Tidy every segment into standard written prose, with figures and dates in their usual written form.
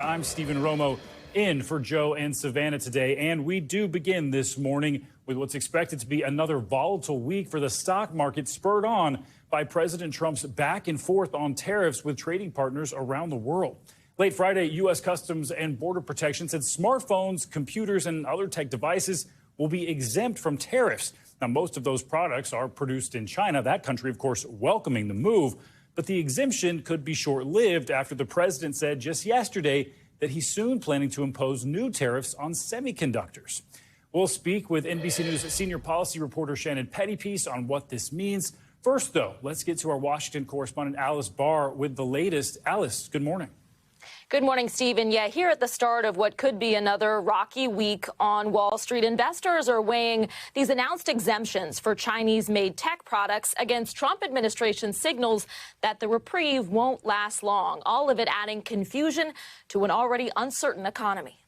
I'm Stephen Romo in for Joe and Savannah today, and we do begin this morning with what's expected to be another volatile week for the stock market, spurred on by President Trump's back and forth on tariffs with trading partners around the world. Late Friday, U.S. Customs and Border Protection said smartphones, computers, and other tech devices will be exempt from tariffs. Now, most of those products are produced in China, that country, of course, welcoming the move. But the exemption could be short-lived after the president said just yesterday that he's soon planning to impose new tariffs on semiconductors. We'll speak with NBC News senior policy reporter Shannon Pettypiece on what this means. First, though, let's get to our Washington correspondent Alice Barr with the latest. Alice, good morning. Good morning, Stephen. Yeah, here at the start of what could be another rocky week on Wall Street, investors are weighing these announced exemptions for Chinese-made tech products against Trump administration signals that the reprieve won't last long, all of it adding confusion to an already uncertain economy.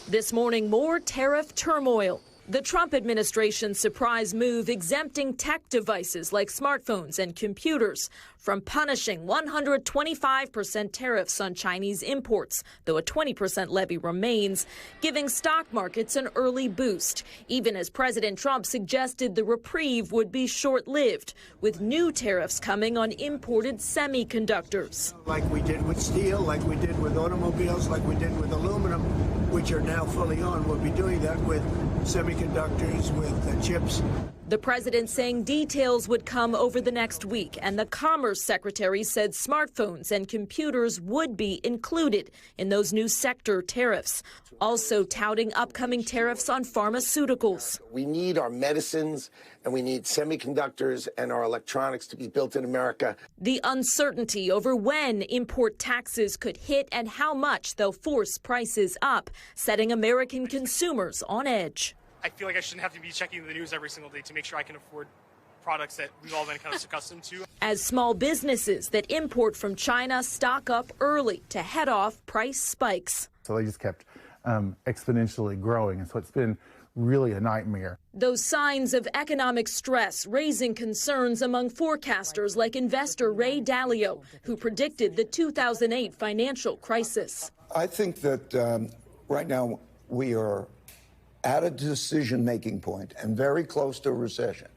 This morning, more tariff turmoil. The Trump administration's surprise move exempting tech devices like smartphones and computers from punishing 125% tariffs on Chinese imports, though a 20% levy remains, giving stock markets an early boost, even as President Trump suggested the reprieve would be short-lived, with new tariffs coming on imported semiconductors. Like we did with steel, like we did with automobiles, like we did with aluminum, which are now fully on. We'll be doing that with semiconductors, with chips. The president saying details would come over the next week, and the Commerce Secretary said smartphones and computers would be included in those new sector tariffs, also touting upcoming tariffs on pharmaceuticals. We need our medicines and we need semiconductors and our electronics to be built in America. The uncertainty over when import taxes could hit and how much they'll force prices up, setting American consumers on edge. I feel like I shouldn't have to be checking the news every single day to make sure I can afford products that we've all been kind of accustomed to. As small businesses that import from China stock up early to head off price spikes. So they just kept exponentially growing, and so it's been really a nightmare. Those signs of economic stress raising concerns among forecasters like investor Ray Dalio, who predicted the 2008 financial crisis. I think that right now we are at a decision-making point and very close to a recession.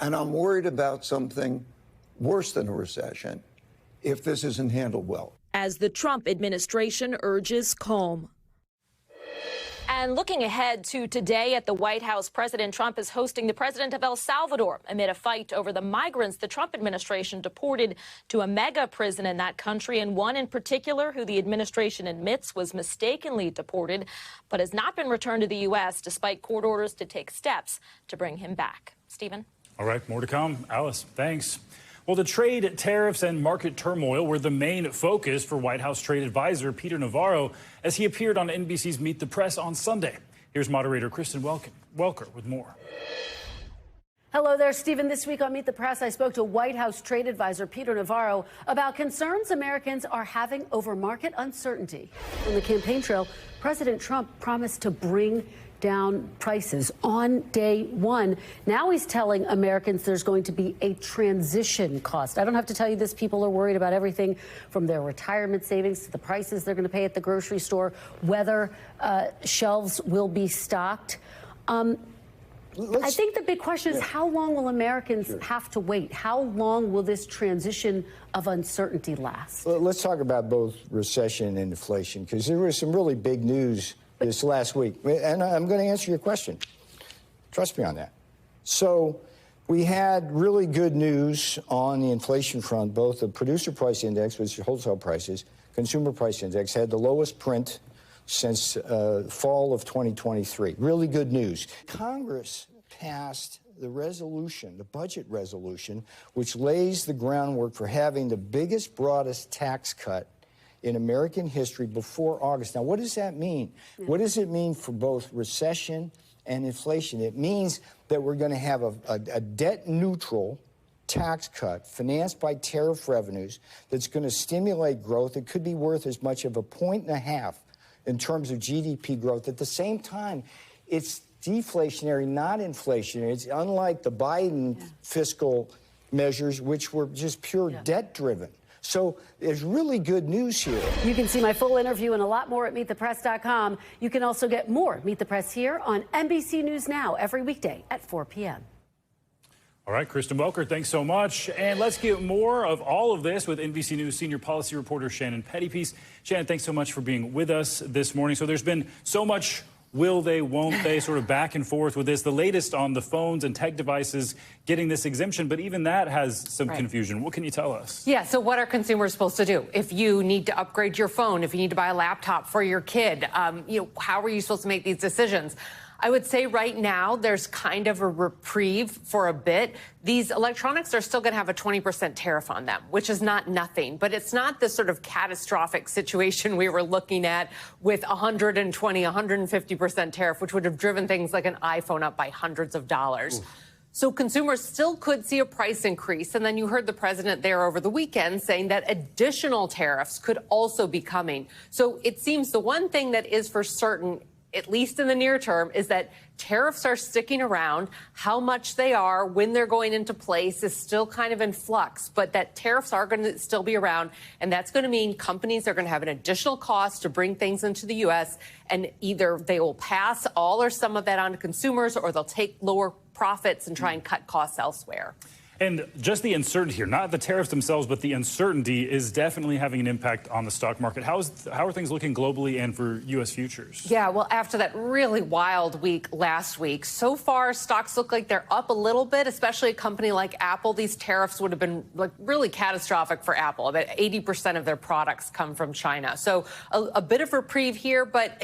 And I'm worried about something worse than a recession if this isn't handled well. As the Trump administration urges calm. And looking ahead to today at the White House, President Trump is hosting the president of El Salvador amid a fight over the migrants the Trump administration deported to a mega prison in that country, and one in particular who the administration admits was mistakenly deported but has not been returned to the U.S. despite court orders to take steps to bring him back. Stephen? All right, more to come. Alice, thanks. Well, the trade, tariffs, and market turmoil were the main focus for White House trade advisor Peter Navarro as he appeared on NBC's Meet the Press on Sunday. Here's moderator Kristen Welker with more. Hello there, Stephen. This week on Meet the Press, I spoke to White House trade advisor Peter Navarro about concerns Americans are having over market uncertainty. On the campaign trail, President Trump promised to bring down prices on day one. Now he's telling Americans there's going to be a transition cost. I don't have to tell you this. People are worried about everything from their retirement savings to the prices they're going to pay at the grocery store, whether shelves will be stocked. I think the big question is how long will Americans have to wait? How long will this transition of uncertainty last? Well, let's talk about both recession and inflation, because there was some really big news this last week. And I'm going to answer your question. Trust me on that. So we had really good news on the inflation front. Both the producer price index, which is wholesale prices, consumer price index, had the lowest print since fall of 2023. Really good news. Congress passed the resolution, the budget resolution, which lays the groundwork for having the biggest, broadest tax cut in American history before August. Now, what does that mean? What does it mean for both recession and inflation? It means that we're going to have a debt-neutral tax cut financed by tariff revenues that's going to stimulate growth. It could be worth as much of 1.5 points in terms of GDP growth. At the same time, it's deflationary, not inflationary. It's unlike the Biden fiscal measures, which were just pure debt-driven. So there's really good news here. You can see my full interview and a lot more at meetthepress.com. You can also get more Meet the Press here on NBC News Now every weekday at 4 p.m. All right, Kristen Welker, thanks so much. And let's get more of all of this with NBC News senior policy reporter Shannon Pettypiece. Shannon, thanks so much for being with us this morning. So there's been so much will they, won't they, sort of back and forth with this. The latest on the phones and tech devices getting this exemption, but even that has some confusion. What can you tell us? Yeah, so what are consumers supposed to do? If you need to upgrade your phone, if you need to buy a laptop for your kid, how are you supposed to make these decisions? I would say right now there's kind of a reprieve for a bit. These electronics are still going to have a 20% tariff on them, which is not nothing, but it's not the sort of catastrophic situation we were looking at with 120, 150% tariff, which would have driven things like an iPhone up by hundreds of dollars. Ooh. So consumers still could see a price increase. And then you heard the president there over the weekend saying that additional tariffs could also be coming. So it seems the one thing that is for certain, at least in the near term, is that tariffs are sticking around. How much they are, when they're going into place is still kind of in flux, but that tariffs are going to still be around. And that's going to mean companies are going to have an additional cost to bring things into the U.S. And either they will pass all or some of that on to consumers, or they'll take lower profits and try and cut costs elsewhere. And just the uncertainty here, not the tariffs themselves, but the uncertainty is definitely having an impact on the stock market. How are things looking globally and for U.S. futures? Yeah, well, after that really wild week last week, so far stocks look like they're up a little bit, especially a company like Apple. These tariffs would have been really catastrophic for Apple. About 80% of their products come from China. So a bit of reprieve here, but,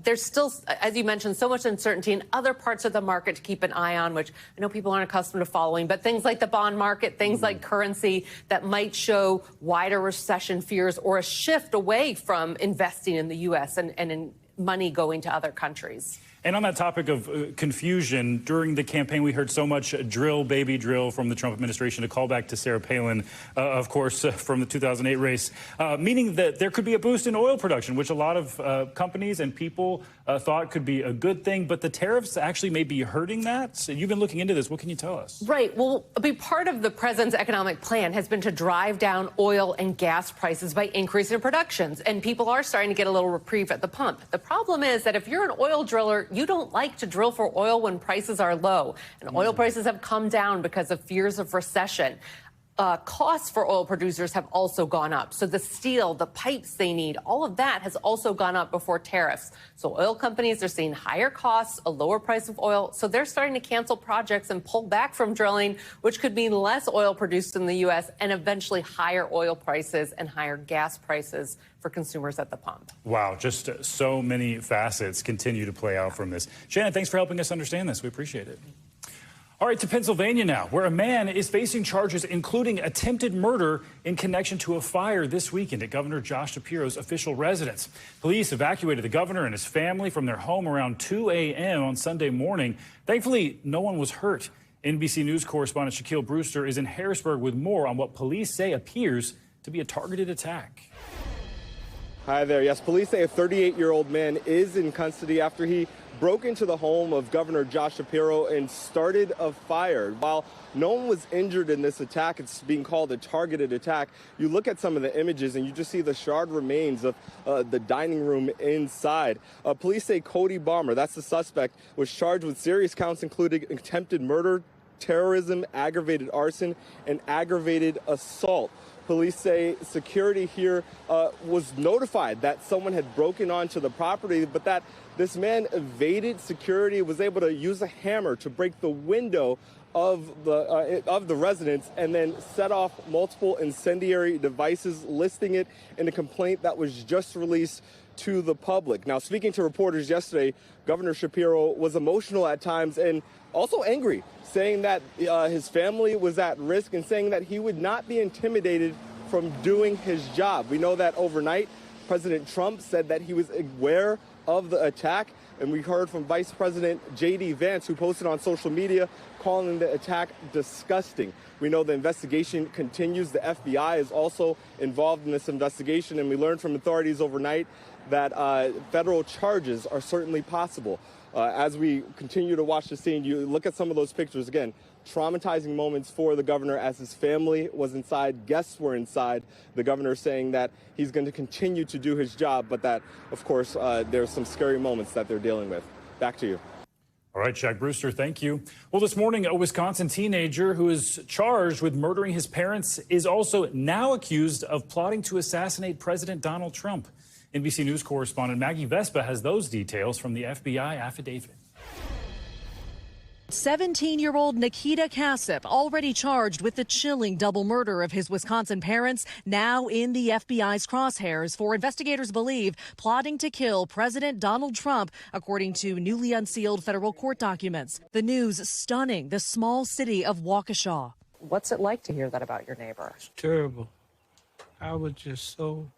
there's still, as you mentioned, so much uncertainty in other parts of the market to keep an eye on, which I know people aren't accustomed to following, but things like the bond market, things like currency that might show wider recession fears or a shift away from investing in the U.S. and in money going to other countries. And on that topic of confusion, during the campaign, we heard so much drill, baby drill from the Trump administration, a callback to Sarah Palin, of course, from the 2008 race, meaning that there could be a boost in oil production, which a lot of companies and people thought could be a good thing. But the tariffs actually may be hurting that. So you've been looking into this. What can you tell us? Right. Well, a big part of the president's economic plan has been to drive down oil and gas prices by increasing productions. And people are starting to get a little reprieve at the pump. The problem is that if you're an oil driller, you don't like to drill for oil when prices are low. And oil prices have come down because of fears of recession. Costs for oil producers have also gone up. So the steel, the pipes they need, all of that has also gone up before tariffs. So oil companies are seeing higher costs, a lower price of oil. So they're starting to cancel projects and pull back from drilling, which could mean less oil produced in the U.S. and eventually higher oil prices and higher gas prices for consumers at the pump. Wow, just so many facets continue to play out from this. Shannon, thanks for helping us understand this. We appreciate it. All right, to Pennsylvania now, where a man is facing charges including attempted murder in connection to a fire this weekend at Governor Josh Shapiro's official residence. Police evacuated the governor and his family from their home around 2 a.m. on Sunday morning. Thankfully, no one was hurt. NBC News correspondent Shaquille Brewster is in Harrisburg with more on what police say appears to be a targeted attack. Hi there. Yes, police say a 38-year-old man is in custody after he broke into the home of Governor Josh Shapiro and started a fire. While no one was injured in this attack, it's being called a targeted attack. You look at some of the images and you just see the charred remains of the dining room inside. Police say Cody Balmer, that's the suspect, was charged with serious counts including attempted murder, terrorism, aggravated arson, and aggravated assault. Police say security here was notified that someone had broken onto the property, but that this man evaded security, was able to use a hammer to break the window of the residence and then set off multiple incendiary devices, listing it in a complaint that was just released to the public. Now, speaking to reporters yesterday, Governor Shapiro was emotional at times and also angry, saying that his family was at risk and saying that he would not be intimidated from doing his job. We know that overnight, President Trump said that he was aware of the attack, and we heard from Vice President J.D. Vance, who posted on social media, calling the attack disgusting. We know the investigation continues. The FBI is also involved in this investigation, and we learned from authorities overnight that federal charges are certainly possible. As we continue to watch the scene, you look at some of those pictures again. traumatizing moments for the governor as his family was inside, guests were inside. The governor saying that he's going to continue to do his job, but that, of course, there's some scary moments that they're dealing with. Back to you. All right, Shaq Brewster, thank you. Well, this morning, a Wisconsin teenager who is charged with murdering his parents is also now accused of plotting to assassinate President Donald Trump. NBC News correspondent Maggie Vespa has those details from the FBI affidavit. 17-year-old Nikita Kasip, already charged with the chilling double murder of his Wisconsin parents, now in the FBI's crosshairs for investigators believe plotting to kill President Donald Trump, according to newly unsealed federal court documents. The news stunning the small city of Waukesha. What's it like to hear that about your neighbor? It's terrible. I was just so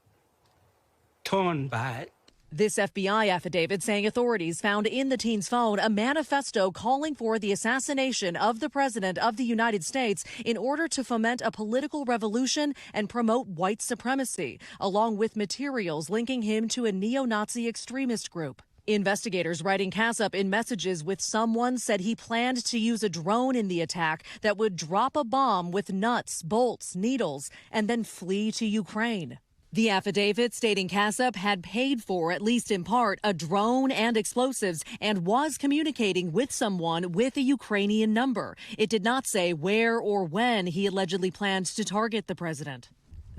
torn by it. This FBI affidavit saying authorities found in the teen's phone a manifesto calling for the assassination of the President of the United States in order to foment a political revolution and promote white supremacy, along with materials linking him to a neo-Nazi extremist group. Investigators writing Kasip in messages with someone said he planned to use a drone in the attack that would drop a bomb with nuts, bolts, needles, and then flee to Ukraine. The affidavit stating Kasip had paid for, at least in part, a drone and explosives and was communicating with someone with a Ukrainian number. It did not say where or when he allegedly planned to target the president.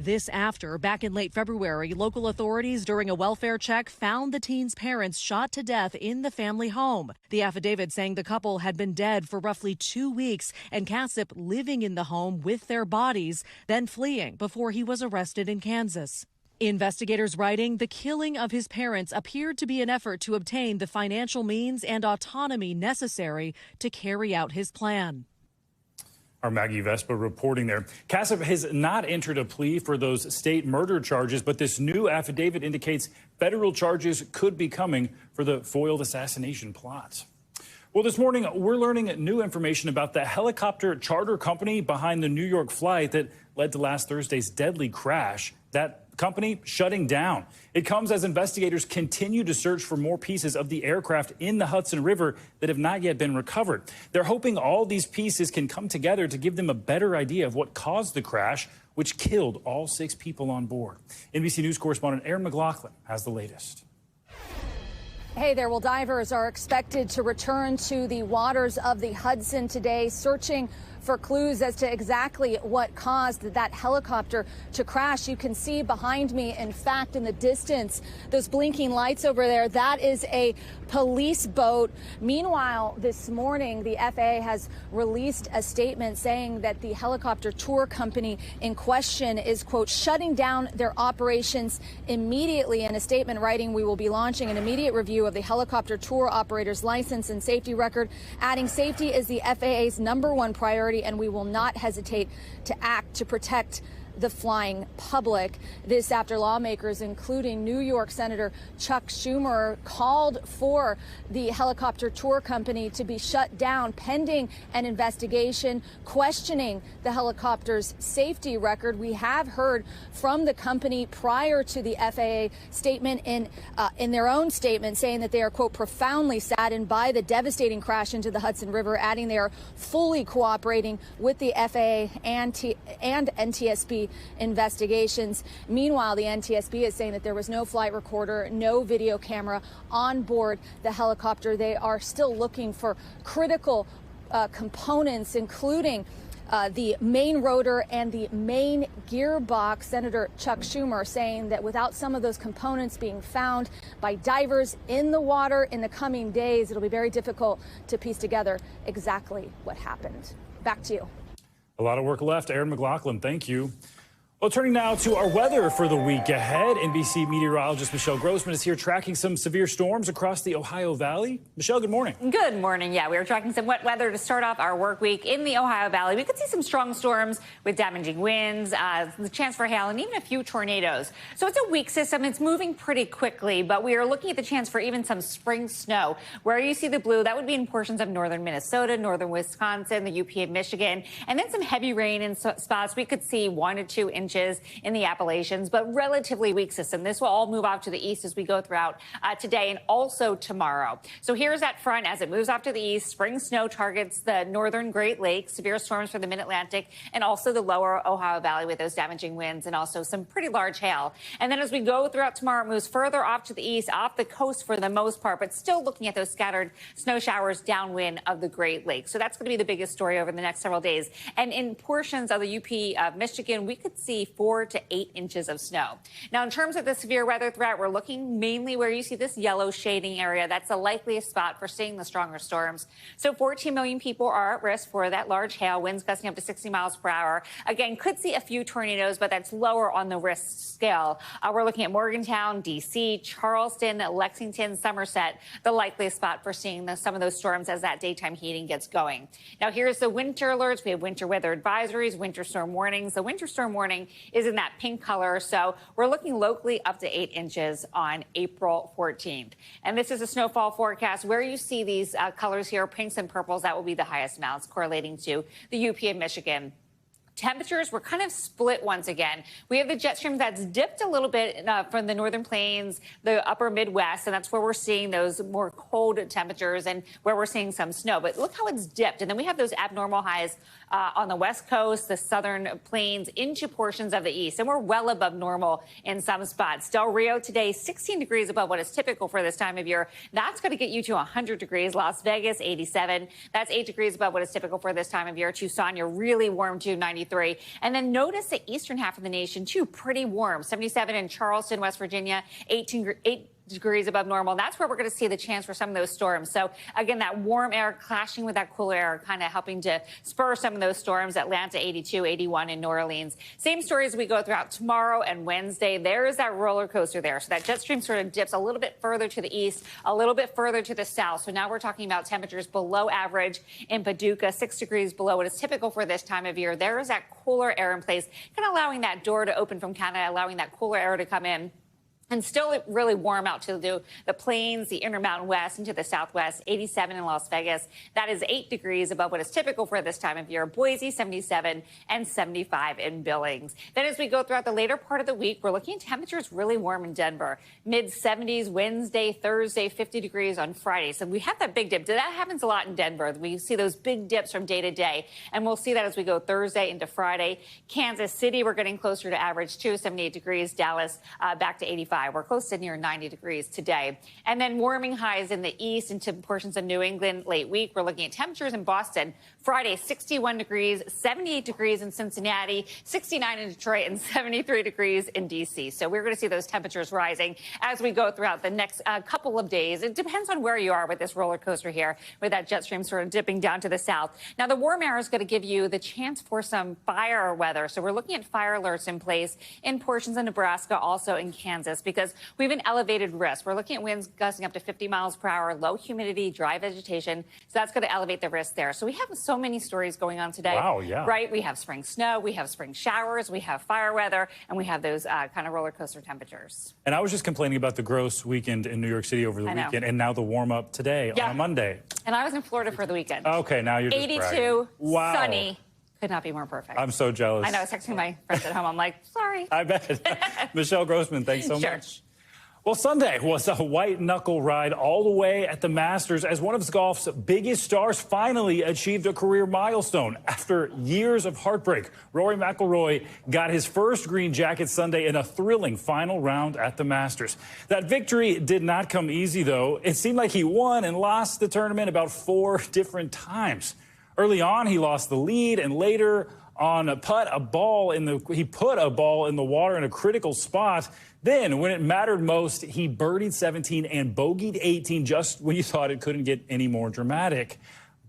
This after, back in late February, local authorities during a welfare check found the teen's parents shot to death in the family home. The affidavit saying the couple had been dead for roughly 2 weeks and Kasip living in the home with their bodies, then fleeing before he was arrested in Kansas. Investigators writing the killing of his parents appeared to be an effort to obtain the financial means and autonomy necessary to carry out his plan. Our Maggie Vespa reporting there. Kasip has not entered a plea for those state murder charges, but this new affidavit indicates federal charges could be coming for the foiled assassination plot. Well, this morning, we're learning new information about the helicopter charter company behind the New York flight that led to last Thursday's deadly crash. That company shutting down. It comes as investigators continue to search for more pieces of the aircraft in the Hudson River that have not yet been recovered. They're hoping all these pieces can come together to give them a better idea of what caused the crash, which killed all 6 people on board. NBC News correspondent Aaron McLaughlin has the latest. Hey there. Well, divers are expected to return to the waters of the Hudson today, searching for clues as to exactly what caused that helicopter to crash. You can see behind me, in fact, in the distance, those blinking lights over there, that is a police boat. Meanwhile, this morning, the FAA has released a statement saying that the helicopter tour company in question is, quote, shutting down their operations immediately. In a statement writing, we will be launching an immediate review of the helicopter tour operator's license and safety record, adding safety is the FAA's #1 priority, and we will not hesitate to act to protect the flying public. This after lawmakers, including New York Senator Chuck Schumer, called for the helicopter tour company to be shut down pending an investigation questioning the helicopter's safety record. We have heard from the company prior to the FAA statement in their own statement saying that they are, quote, profoundly saddened by the devastating crash into the Hudson River, adding they are fully cooperating with the FAA and NTSB investigations. Meanwhile, the NTSB is saying that there was no flight recorder, no video camera on board the helicopter. They are still looking for critical components, including the main rotor and the main gearbox. Senator Chuck Schumer saying that without some of those components being found by divers in the water in the coming days, it'll be very difficult to piece together exactly what happened. Back to you. A lot of work left. Aaron McLaughlin, thank you. Well, turning now to our weather for the week ahead. NBC meteorologist Michelle Grossman is here tracking some severe storms across the Ohio Valley. Michelle, good morning. Good morning. Yeah, we are tracking some wet weather to start off our work week in the Ohio Valley. We could see some strong storms with damaging winds, the chance for hail, and even a few tornadoes. So it's a weak system. It's moving pretty quickly, but we are looking at the chance for even some spring snow. Where you see the blue, that would be in portions of northern Minnesota, northern Wisconsin, the UP of Michigan, and then some heavy rain in spots. We could see 1 to 2 inches inches in the Appalachians, but relatively weak system. This will all move off to the east as we go throughout today and also tomorrow. So here's that front as it moves off to the east. Spring snow targets the northern Great Lakes, severe storms for the mid-Atlantic and also the lower Ohio Valley with those damaging winds and also some pretty large hail. And then as we go throughout tomorrow, it moves further off to the east, off the coast for the most part, but still looking at those scattered snow showers downwind of the Great Lakes. So that's going to be the biggest story over the next several days. And in portions of the UP of Michigan, we could see 4 to 8 inches of snow. Now, in terms of the severe weather threat, we're looking mainly where you see this yellow shading area. That's the likeliest spot for seeing the stronger storms. So 14 million people are at risk for that large hail, winds gusting up to 60 miles per hour. Again, could see a few tornadoes, but that's lower on the risk scale. We're looking at Morgantown, D.C., Charleston, Lexington, Somerset, the likeliest spot for seeing some of those storms as that daytime heating gets going. Now, here's the winter alerts. We have winter weather advisories, winter storm warnings. The winter storm warning is in that pink color, so we're looking locally up to 8 inches on April 14th. And this is a snowfall forecast where you see these colors here, pinks and purples. That will be the highest amounts correlating to the UP of Michigan. Temperatures were kind of split once again. We have the jet stream that's dipped a little bit from the northern plains, the upper Midwest, and that's where we're seeing those more cold temperatures and where we're seeing some snow. But look how it's dipped. And then we have those abnormal highs on the west coast, the southern plains, into portions of the east. And we're well above normal in some spots. Del Rio today, 16 degrees above what is typical for this time of year. That's going to get you to 100 degrees. Las Vegas, 87. That's 8 degrees above what is typical for this time of year. Tucson, you're really warm too, 93. And then notice the eastern half of the nation, too, pretty warm. 77 in Charleston, West Virginia, 8 degrees above normal. That's where we're going to see the chance for some of those storms. So, again, that warm air clashing with that cooler air kind of helping to spur some of those storms. Atlanta, 82, 81 in New Orleans. Same story as we go throughout tomorrow and Wednesday. There is that roller coaster there. So that jet stream sort of dips a little bit further to the east, a little bit further to the south. So now we're talking about temperatures below average in Paducah, 6 degrees below what is typical for this time of year. There is that cooler air in place, kind of allowing that door to open from Canada, allowing that cooler air to come in. And still really warm out to the plains, the Intermountain West, into the Southwest, 87 in Las Vegas. That is 8 degrees above what is typical for this time of year. Boise, 77, and 75 in Billings. Then as we go throughout the later part of the week, we're looking at temperatures really warm in Denver. Mid-70s Wednesday, Thursday, 50 degrees on Friday. So we have that big dip. That happens a lot in Denver. We see those big dips from day to day. And we'll see that as we go Thursday into Friday. Kansas City, we're getting closer to average, too, 78 degrees. Dallas, back to 85. We're close to near 90 degrees today. And then warming highs in the east into portions of New England late week. We're looking at temperatures in Boston. Friday, 61 degrees, 78 degrees in Cincinnati, 69 in Detroit, and 73 degrees in D.C. So we're going to see those temperatures rising as we go throughout the next couple of days. It depends on where you are with this roller coaster here, with that jet stream sort of dipping down to the south. Now, the warm air is going to give you the chance for some fire weather. So we're looking at fire alerts in place in portions of Nebraska, also in Kansas, because we have an elevated risk. We're looking at winds gusting up to 50 miles per hour, low humidity, dry vegetation. So that's going to elevate the risk there. So we have so many stories going on today. Wow, yeah. Right? We have spring snow, we have spring showers, we have fire weather, and we have those kind of roller coaster temperatures. And I was just complaining about the gross weekend in New York City over the weekend, and now the warm up today on a Monday. And I was in Florida for the weekend. Okay, now you're just 82, bragging. Wow. sunny. Could not be more perfect. I'm so jealous. I know. I was texting my friends at home. I'm like, sorry. I bet. Michelle Grossman, thanks so much. Well, Sunday was a white-knuckle ride all the way at the Masters as one of golf's biggest stars finally achieved a career milestone. After years of heartbreak, Rory McIlroy got his first green jacket Sunday in a thrilling final round at the Masters. That victory did not come easy, though. It seemed like he won and lost the tournament about 4 different times. Early on, he lost the lead, and later on he put a ball in the water in a critical spot. Then, when it mattered most, he birdied 17 and bogeyed 18 just when you thought it couldn't get any more dramatic.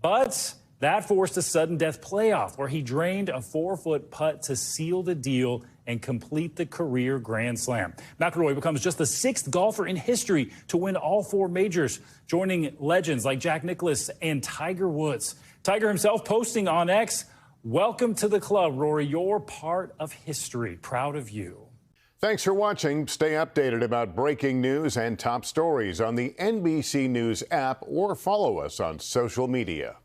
But that forced a sudden death playoff where he drained a 4-foot putt to seal the deal and complete the career Grand Slam. McIlroy becomes just the 6th golfer in history to win all 4 majors, joining legends like Jack Nicklaus and Tiger Woods. Tiger himself posting on X, "Welcome to the club, Rory. You're part of history. Proud of you." Thanks for watching. Stay updated about breaking news and top stories on the NBC News app or follow us on social media.